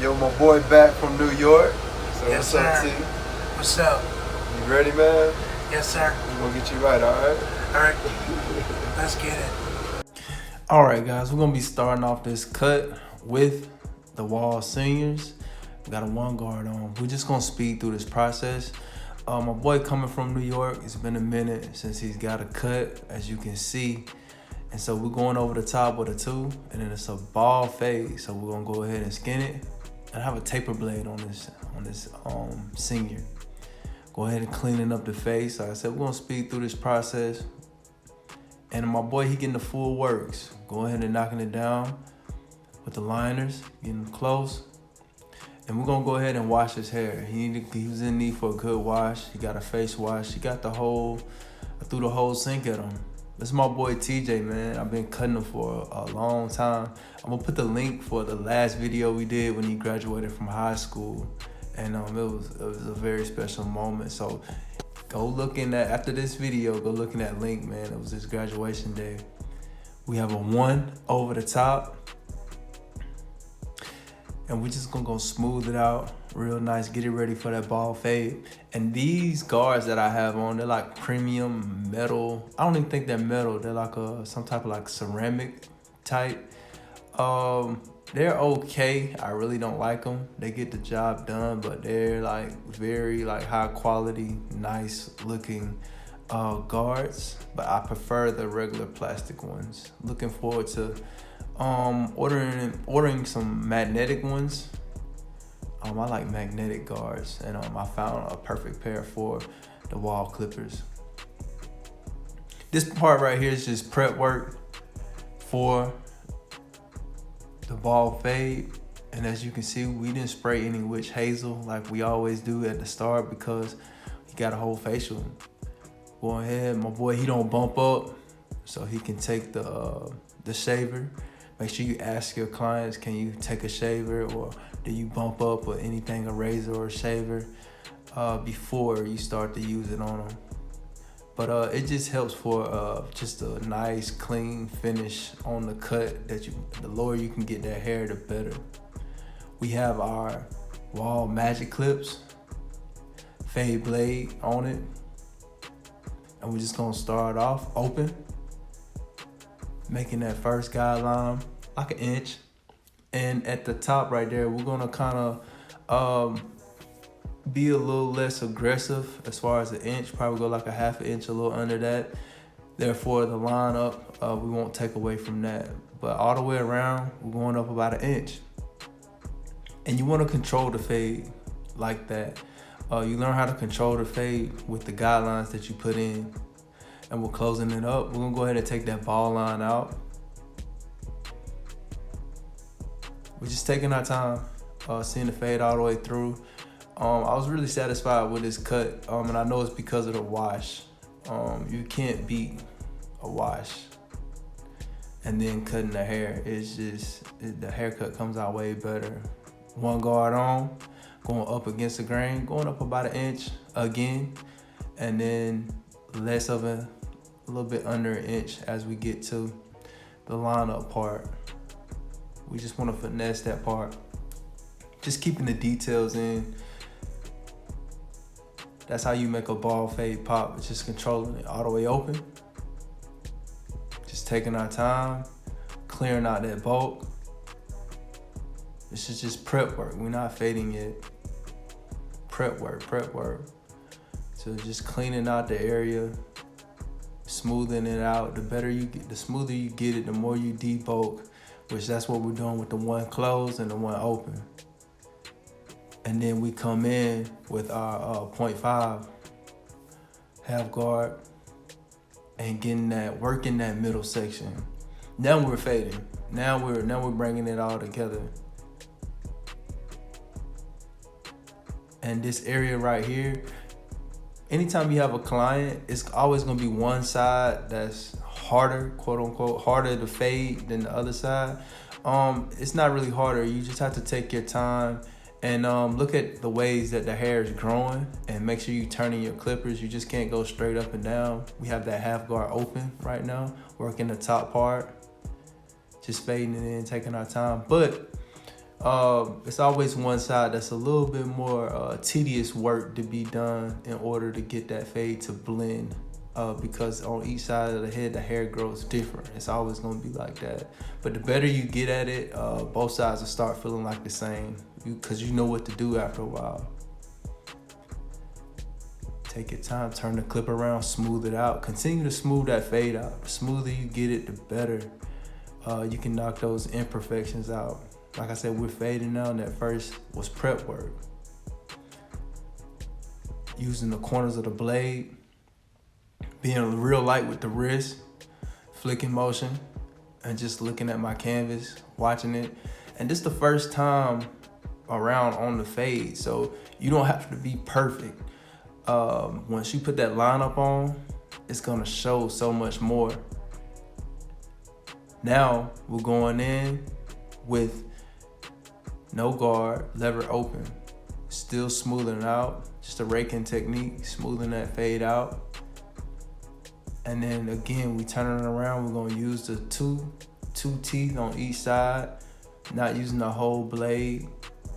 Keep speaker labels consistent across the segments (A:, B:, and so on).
A: Yo, my boy back from New York. So
B: Yes,
A: what's up,
B: sir.
A: T?
B: What's up?
A: You ready, man?
B: Yes, sir.
A: We're gonna get you right, alright?
B: All right, let's get it.
C: All right, guys, we're gonna be starting off this cut with the wall seniors. We got a one guard on. We're just gonna speed through this process. My boy coming from New York, it's been a minute since he's got a cut, as you can see. And so we're going over the top with a 2, and then it's a ball fade. So we're gonna go ahead and skin it. And I have a taper blade on this senior. Go ahead and cleaning up the face. Like I said, we're gonna speed through this process. And my boy, he getting the full works. Go ahead and knocking it down with the liners, getting close. And we're gonna go ahead and wash his hair. He was in need for a good wash. He got a face wash. He got I threw the whole sink at him. This is my boy TJ, man. I've been cutting him for a long time. I'm gonna put the link for the last video we did when he graduated from high school. And it was a very special moment. So go looking at, after this video, go looking at link, man. It was his graduation day. We have a 1 over the top. And we're just gonna go smooth it out real nice, get it ready for that ball fade. And these guards that I have on, they're like premium metal. I don't even think they're metal. They're like some type of like ceramic type. They're okay. I really don't like them. They get the job done, but they're like very like high quality, nice looking guards. But I prefer the regular plastic ones. Looking forward to ordering some magnetic ones. I like magnetic guards, and I found a perfect pair for the wall clippers. This part right here is just prep work for the ball fade. And as you can see, we didn't spray any witch hazel like we always do at the start because he got a whole facial. Go ahead, my boy, he don't bump up, so he can take the shaver. Make sure you ask your clients, can you take a shaver, or do you bump up with anything, a razor or a shaver, before you start to use it on them. But it just helps for just a nice, clean finish on the cut. The lower you can get that hair, the better. We have our wall magic clips, fade blade on it. And we're just gonna start off open, making that first guideline like an inch. And at the top right there, we're gonna kind of be a little less aggressive as far as the inch, probably go like a ½ inch, a little under that. Therefore, the line up, we won't take away from that. But all the way around, we're going up about an inch. And you wanna control the fade like that. You learn how to control the fade with the guidelines that you put in. And we're closing it up. We're gonna go ahead and take that ball line out. We're just taking our time, seeing the fade all the way through. I was really satisfied with this cut, and I know it's because of the wash. You can't beat a wash and then cutting the hair. It's just, the haircut comes out way better. One guard on, going up against the grain, going up about an inch again, and then less of a little bit under an inch as we get to the lineup part. We just want to finesse that part. Just keeping the details in. That's how you make a ball fade pop. It's just controlling it all the way open. Just taking our time, clearing out that bulk. This is just prep work. We're not fading yet. Prep work. So just cleaning out the area, smoothing it out. The better you get, the smoother you get it, the more you debulk, which that's what we're doing with the one closed and the one open. And then we come in with our 0.5 half guard and getting that work in that middle section. Now we're fading. Now we're bringing it all together. And this area right here, anytime you have a client, it's always gonna be one side that's harder, quote unquote, harder to fade than the other side. It's not really harder. You just have to take your time and look at the ways that the hair is growing and make sure you turning your clippers. You just can't go straight up and down. We have that half guard open right now, working the top part, just fading it in, taking our time. But it's always one side that's a little bit more tedious work to be done in order to get that fade to blend. Because on each side of the head, the hair grows different. It's always gonna be like that. But the better you get at it, both sides will start feeling like the same, because you know what to do after a while. Take your time, turn the clip around, smooth it out. Continue to smooth that fade out. The smoother you get it, the better you can knock those imperfections out. Like I said, we're fading now, and that first was prep work. Using the corners of the blade, being real light with the wrist, flicking motion, and just looking at my canvas, watching it. And this is the first time around on the fade, so you don't have to be perfect. Once you put that lineup on, it's gonna show so much more. Now we're going in with no guard, lever open, still smoothing out, just a raking technique, smoothing that fade out. And then again, we turn it around, we're gonna use the two teeth on each side, not using the whole blade,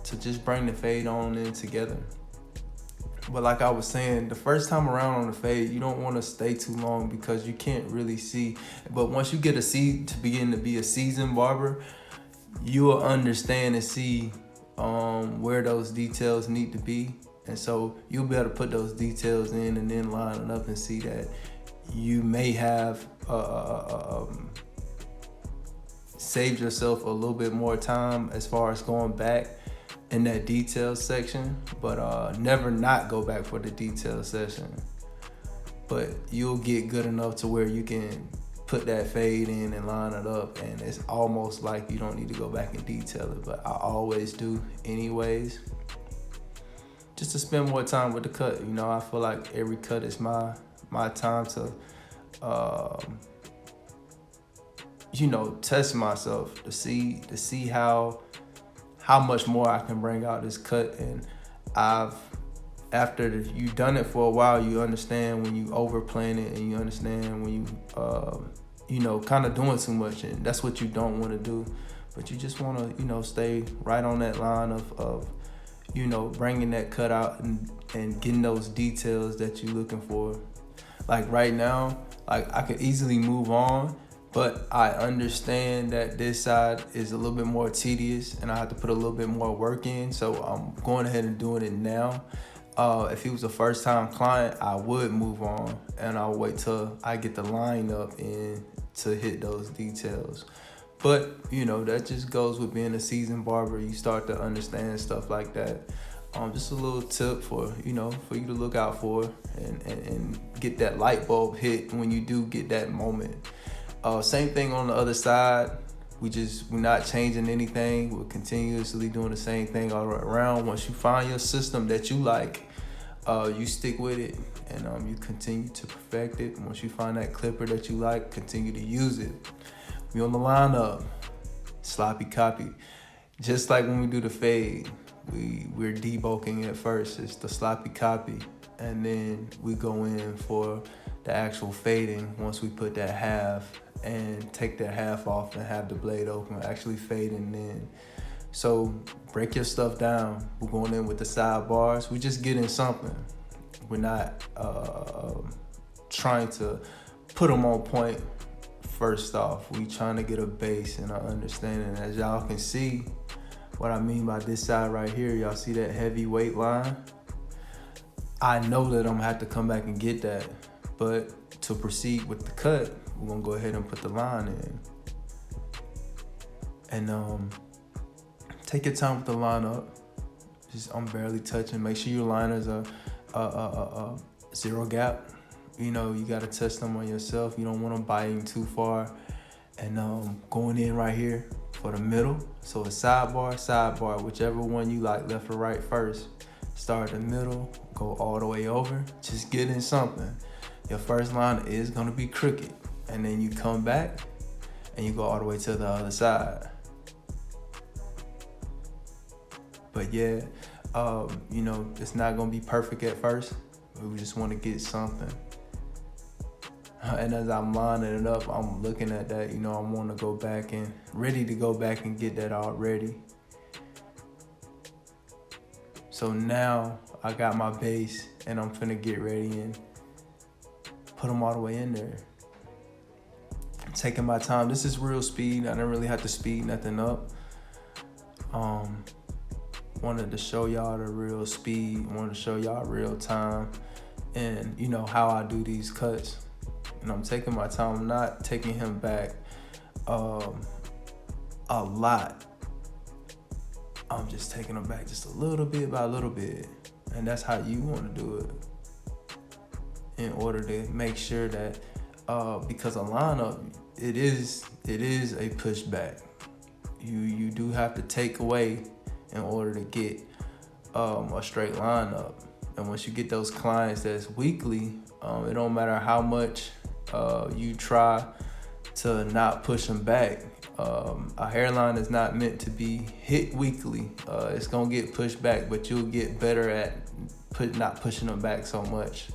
C: to just bring the fade on in together. But like I was saying, the first time around on the fade, you don't want to stay too long because you can't really see. But once you get to begin to be a seasoned barber, you will understand and see where those details need to be. And so you'll be able to put those details in and then line it up and see that you may have saved yourself a little bit more time as far as going back in that detail section, but never not go back for the detail session. But you'll get good enough to where you can put that fade in and line it up, and it's almost like you don't need to go back and detail it, but I always do anyways, just to spend more time with the cut. You know, I feel like every cut is my time to you know, test myself to see how much more I can bring out this cut. And after you've done it for a while, you understand when you overplan it, and you understand when you know, kind of doing too much, and that's what you don't want to do. But you just want to, you know, stay right on that line of you know, bringing that cut out and getting those details that you're looking for. Like right now, like I could easily move on, but I understand that this side is a little bit more tedious and I have to put a little bit more work in. So I'm going ahead and doing it now. If he was a first time client, I would move on and I'll wait till I get the line up in to hit those details. But you know, that just goes with being a seasoned barber. You start to understand stuff like that. Just a little tip for you to look out for and get that light bulb hit when you do get that moment. Same thing on the other side. We're not changing anything. We're continuously doing the same thing all around. Once you find your system that you like, you stick with it and you continue to perfect it. Once you find that clipper that you like, continue to use it. We on the lineup, sloppy copy. Just like when we do the fade, we're debulking it first. It's the sloppy copy, and then we go in for the actual fading once we put that half and take that half off and have the blade open, actually fading in. So break your stuff down. We're going in with the sidebars. We're just getting something. We're not trying to put them on point first off. We trying to get a base and an understanding. As y'all can see, what I mean by this side right here, y'all see that heavy weight line? I know that I'm gonna have to come back and get that, but to proceed with the cut, we're gonna go ahead and put the line in. And take your time with the line up. I'm barely touching. Make sure your liners are zero gap. You know, you gotta test them on yourself. You don't want them biting too far. And going in right here for the middle. So a sidebar, whichever one you like, left or right first. Start in the middle, go all the way over. Just get in something. Your first line is gonna be crooked. And then you come back and you go all the way to the other side. But yeah, you know, it's not gonna be perfect at first. We just wanna get something. And as I'm lining it up, I'm looking at that, you know, I want to go back and ready to go back and get that already. So now I got my base and I'm finna get ready and put them all the way in there. Taking my time. This is real speed. I didn't really have to speed nothing up. Wanted to show y'all the real speed. Wanted to show y'all real time, and you know how I do these cuts. And I'm taking my time. I'm not taking him back a lot. I'm just taking him back just a little bit by a little bit, and that's how you want to do it. In order to make sure that because a lineup, it is a pushback. You do have to take away in order to get a straight lineup. And once you get those clients that's weekly, it don't matter how much you try to not push them back. A hairline is not meant to be hit weekly. It's gonna get pushed back, but you'll get better at not pushing them back so much.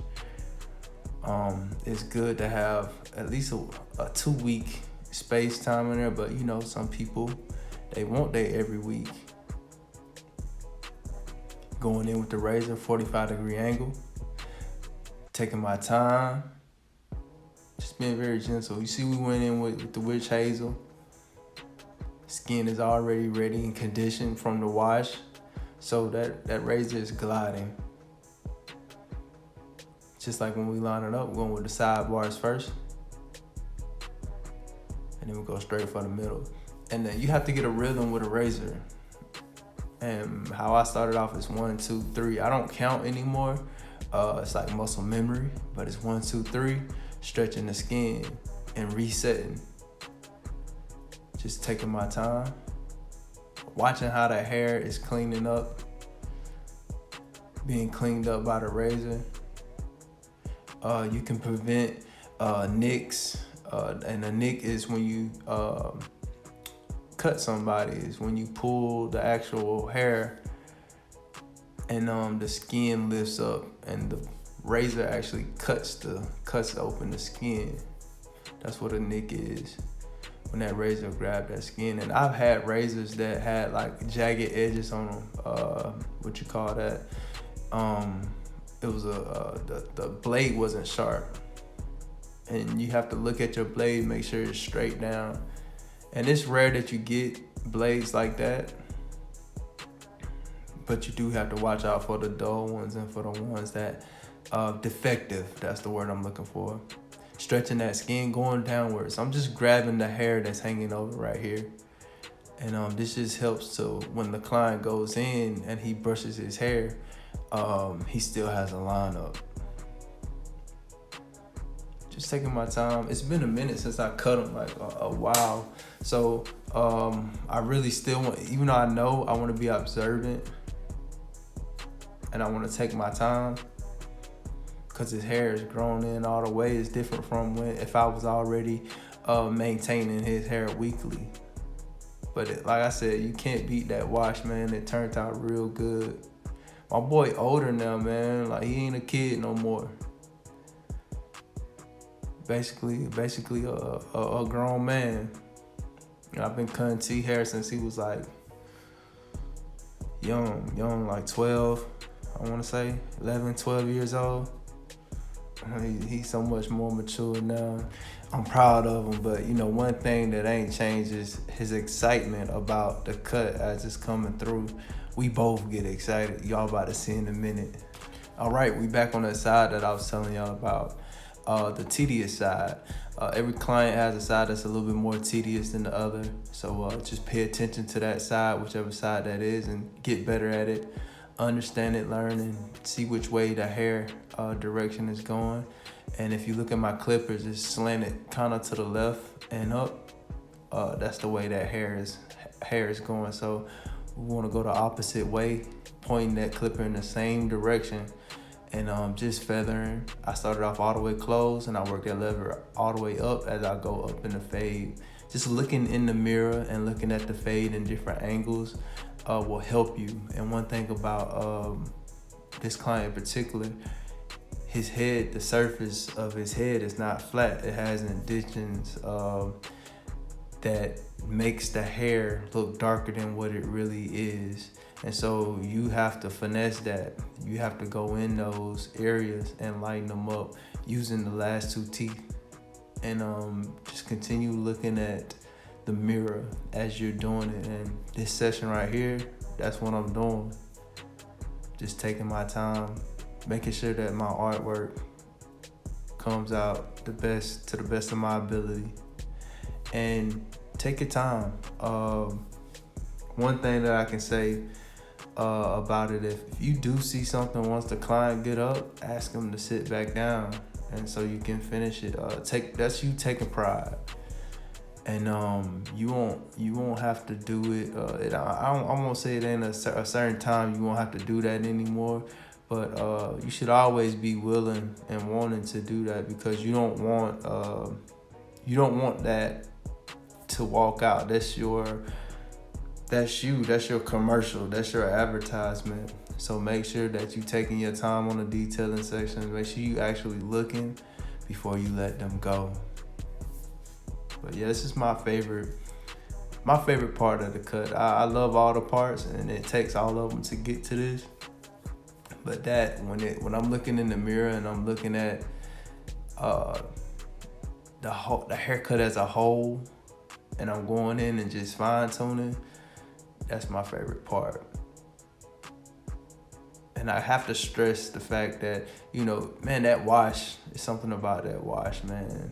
C: It's good to have at least a 2 week space time in there, but you know, some people, they want their every week. Going in with the razor, 45-degree angle, taking my time, just being very gentle. You see, we went in with the witch hazel. Skin is already ready and conditioned from the wash, so that razor is gliding. Just like when we line it up, we're going with the sidebars first, and then we go straight for the middle. And then you have to get a rhythm with a razor. And how I started off is 1, 2, 3. I don't count anymore. It's like muscle memory, but it's 1, 2, 3, stretching the skin and resetting. Just taking my time, watching how the hair is cleaning up, being cleaned up by the razor. You can prevent nicks, and a nick is when you cut somebody, is when you pull the actual hair and the skin lifts up and the razor actually cuts open the skin. That's what a nick is, when that razor grabbed that skin. And I've had razors that had like jagged edges on them. What you call that? It was the blade wasn't sharp, and you have to look at your blade, make sure it's straight down. And it's rare that you get blades like that, but you do have to watch out for the dull ones and for the ones that defective. That's the word I'm looking for. Stretching that skin, going downwards. I'm just grabbing the hair that's hanging over right here. And this just helps to, when the client goes in and he brushes his hair, he still has a lineup. Just taking my time. It's been a minute since I cut them, like a while. So I really still want, even though I know I want to be observant and I want to take my time, because his hair is grown in all the way. It's different from if I was already maintaining his hair weekly. But like I said, you can't beat that wash, man. It turned out real good. My boy older now, man. Like, he ain't a kid no more. Basically a grown man. You know, I've been cutting T hair since he was like young, like 12, I want to say, 11, 12 years old. He's so much more mature now. I'm proud of him, but you know, one thing that ain't changed is his excitement about the cut as it's coming through. We both get excited. Y'all about to see in a minute. All right, we back on that side that I was telling y'all about, the tedious side. Every client has a side that's a little bit more tedious than the other. So just pay attention to that side, whichever side that is, and get better at it. Understand it, learn, and see which way the hair direction is going. And if you look at my clippers, it's slanted kind of to the left and up. That's the way that hair is going. So we want to go the opposite way, pointing that clipper in the same direction, and just feathering. I started off all the way closed, and I worked that lever all the way up as I go up in the fade. Just looking in the mirror and looking at the fade in different angles will help you. And one thing about this client in particular, his head, the surface of his head is not flat. It has indentions that makes the hair look darker than what it really is. And so you have to finesse that. You have to go in those areas and lighten them up using the last 2 teeth. And just continue looking at the mirror as you're doing it. And this session right here, that's what I'm doing. Just taking my time, making sure that my artwork comes out to the best of my ability. And take your time. One thing that I can say about it, if you do see something once the client get up, ask them to sit back down, and so you can finish it. That's you taking pride, and you won't have to do it. I won't say it ain't a certain time you won't have to do that anymore, but you should always be willing and wanting to do that, because you don't want that to walk out. That's you, that's your commercial, that's your advertisement. So make sure that you taking your time on the detailing section. Make sure you actually looking before you let them go. But yeah, this is my favorite part of the cut. I love all the parts, and it takes all of them to get to this. But that when I'm looking in the mirror and I'm looking at the haircut as a whole, and I'm going in and just fine tuning, that's my favorite part. And I have to stress the fact that, man, that wash, is something about that wash, man.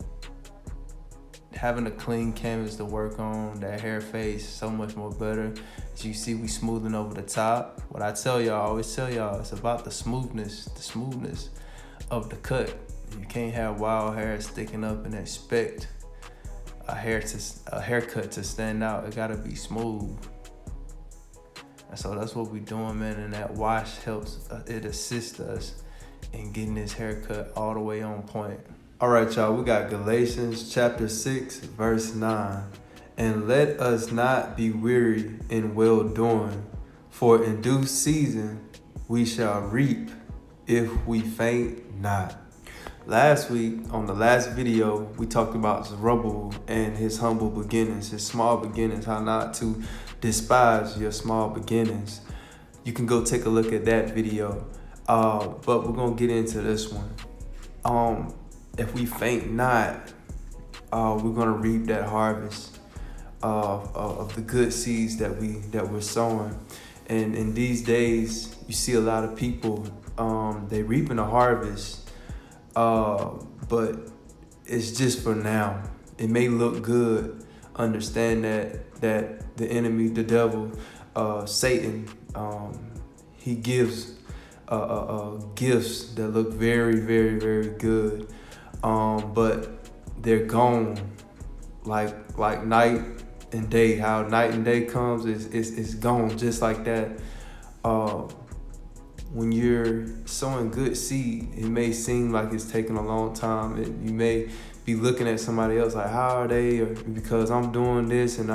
C: Having a clean canvas to work on, that hair face, so much more better. As you see, we smoothing over the top. What I always tell y'all, it's about the smoothness of the cut. You can't have wild hair sticking up and expect a haircut to stand out. It gotta be smooth. And so that's what we doing, man. And that wash helps, it assists us in getting this haircut all the way on point. All right, y'all, we got Galatians chapter 6, verse 9. And let us not be weary in well doing, for in due season we shall reap if we faint not. Last week, on the last video, we talked about Zerubbabel and his humble beginnings, his small beginnings, how not to despise your small beginnings. You can go take a look at that video, but we're gonna get into this one. If we faint not, we're gonna reap that harvest of the good seeds that we're sowing. And in these days, you see a lot of people, they reaping a harvest, but it's just for now. It may look good. Understand that the enemy, the devil, Satan, he gives gifts that look very, very, very good, but they're gone like night and day. How night and day comes, it's gone just like that. When you're sowing good seed, it may seem like it's taking a long time. You may be looking at somebody else like, how are they? Or because I'm doing this, and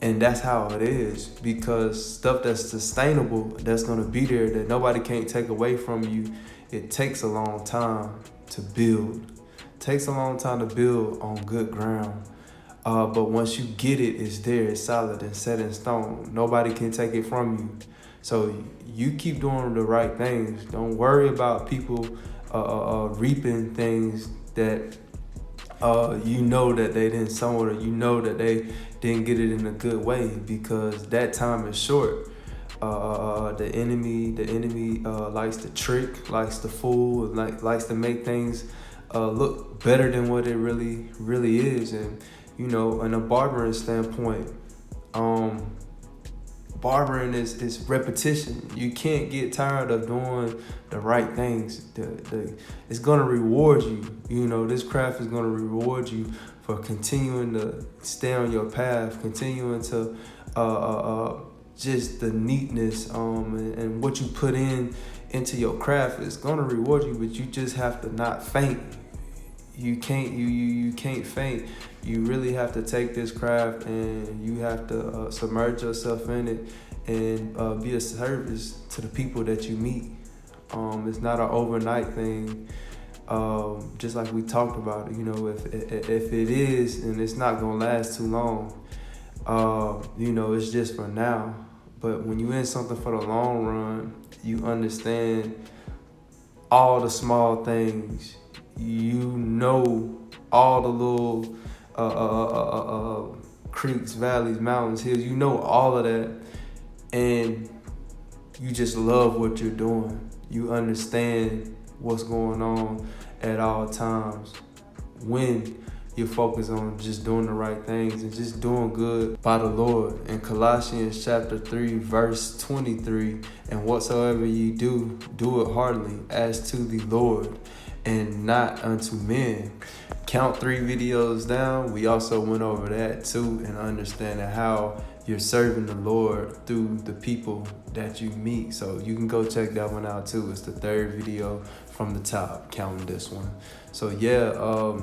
C: and that's how it is. Because stuff that's sustainable, that's gonna be there, that nobody can't take away from you, it takes a long time to build. It takes a long time to build on good ground. But once you get it, it's there, it's solid and set in stone. Nobody can take it from you. So you keep doing the right things. Don't worry about people reaping things that that they didn't sow it, or that they didn't get it in a good way, because that time is short. The enemy likes to trick, likes to fool, likes to make things look better than what it really is. And in a barbering standpoint, barbering is repetition. You can't get tired of doing the right things. It's gonna reward you. This craft is gonna reward you for continuing to stay on your path, continuing to just the neatness and what you put into your craft is gonna reward you. But you just have to not faint. You can't faint. You really have to take this craft and you have to submerge yourself in it and be a service to the people that you meet. It's not an overnight thing. Just like we talked about, you know, if it is, and it's not gonna last too long, you know, it's just for now. But when you in something for the long run, you understand all the small things. You know all the little creeks, valleys, mountains, hills. You know all of that, and you just love what you're doing. You understand what's going on at all times when you're focused on just doing the right things and just doing good by the Lord. In Colossians chapter 3, verse 23, and whatsoever ye do, do it heartily as to the Lord and not unto men. Count 3 videos down, we also went over that too, and understanding how you're serving the Lord through the people that you meet. So you can go check that one out too. It's the 3rd video from the top, counting this one. So yeah,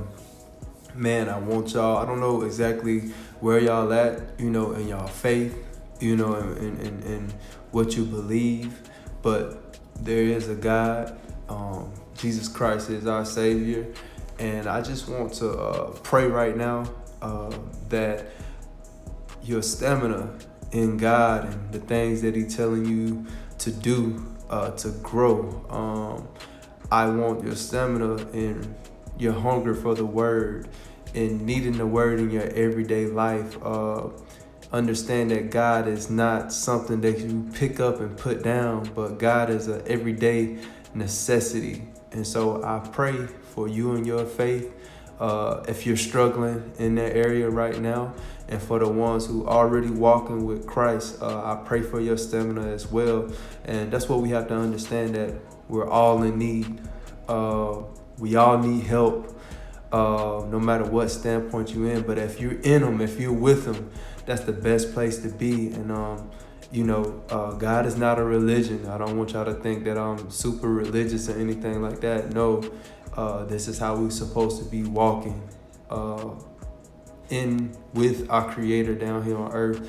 C: man, I want y'all, I don't know exactly where y'all at, you know, in y'all faith, you know, in what you believe, but there is a God. Jesus Christ is our Savior. And I just want to pray right now that your stamina in God and the things that He's telling you to do to grow. I want your stamina and your hunger for the Word and needing the Word in your everyday life. Understand that God is not something that you pick up and put down, but God is an everyday necessity. And so I pray for you and your faith. If you're struggling in that area right now, and for the ones who already walking with Christ, I pray for your stamina as well. And that's what we have to understand, that we're all in need. We all need help, no matter what standpoint you're in. But if you're in them, if you're with them, that's the best place to be. And you know, God is not a religion. I don't want y'all to think that I'm super religious or anything like that. No, this is how we're supposed to be walking in with our Creator down here on earth,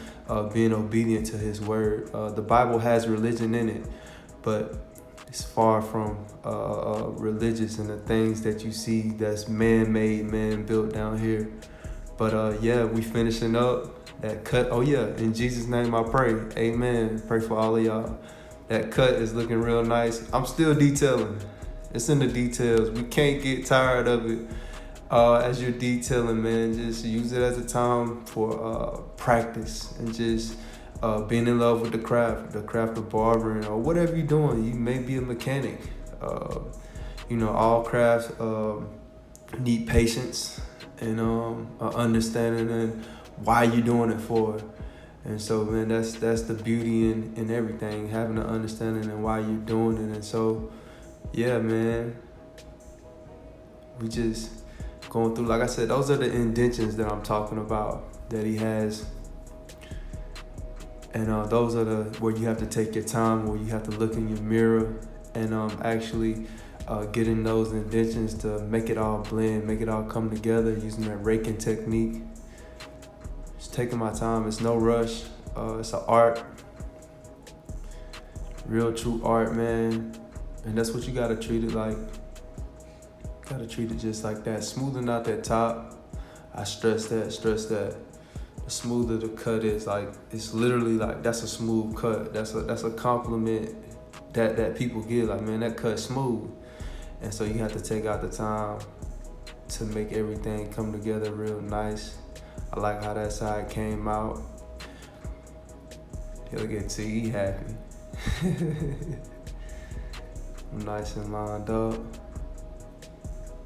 C: being obedient to His word. The Bible has religion in it, but it's far from religious and the things that you see that's man-made, man-built down here. But yeah, we finishing up that cut. Oh yeah, in Jesus' name I pray. Amen. Pray for all of y'all. That cut is looking real nice. I'm still detailing. It's in the details. We can't get tired of it. As you're detailing, man, just use it as a time for practice and just being in love with the craft of barbering, or whatever you're doing. You may be a mechanic. You know, all crafts need patience and understanding and why you're doing it for. And so, man, that's the beauty in everything, having an understanding and why you're doing it. And so, yeah, man, we just going through, like I said, those are the indentions that I'm talking about that he has. And those are the where you have to take your time, where you have to look in your mirror and actually getting those indentions to make it all blend, make it all come together using that raking technique. Just taking my time. It's no rush. It's an art, real true art, man. And that's what you gotta treat it like. Gotta treat it just like that. Smoothing out that top. I stress that. The smoother the cut is, like, it's literally like, that's a smooth cut. That's a compliment that people get. Like, man, that cut's smooth. And so you have to take out the time to make everything come together real nice. I like how that side came out. He'll get T happy. I'm nice and lined up.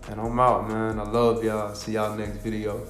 C: And I'm out, man. I love y'all. See y'all next video.